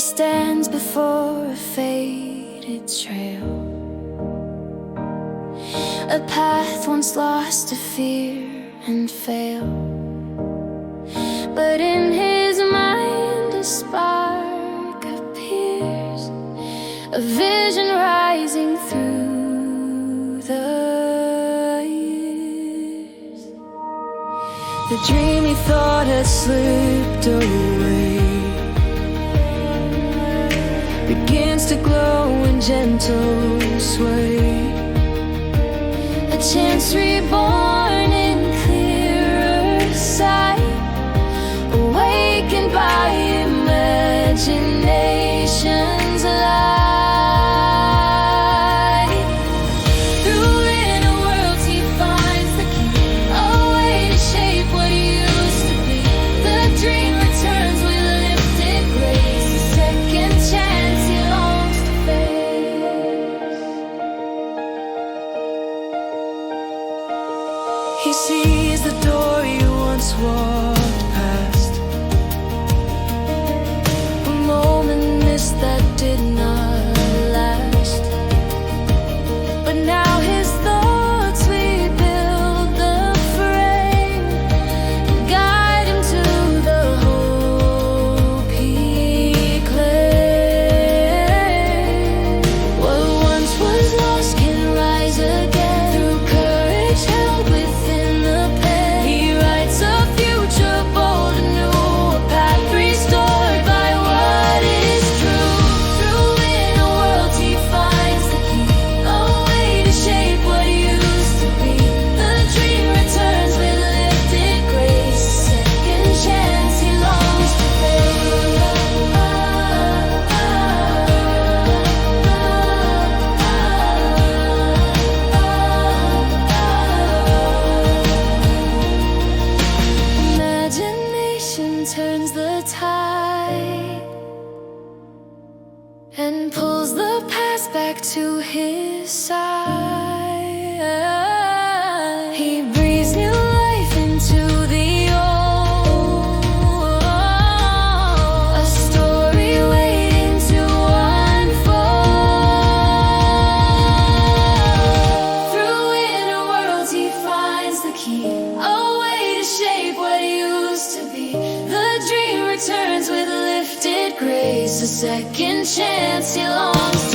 stands before a faded trail, a path once lost to fear and fail. But in his mind a spark appears, a vision rising through the years. The dream he thought had slipped away begins to glow in gentle sway, a chance reborn in clearer sight, awakened by imagination's light. Through inner worlds he finds the key, a way to shape what he used to be. The dream returns with lifted grace, a second chance he longs to face. He sees the door he once walked past, a moment missed that did not last. But now his thoughts rebuild the frame and guide him to the hope he claimed. What once was lost can rise again through courage held within the pen. He writes a future bold and new, a path restored by what is true. Through inner worlds he finds the key, a way to shape what he used to be. The dream returns with lifted grace, a second chance he longs to Imagination turns the tide and pulls the past back to his side. He breathes new life into the old, a story waiting to unfold. Through inner worlds he finds the key, a way to shape what he used to be. The dream returns with lifted grace, a second chance he longs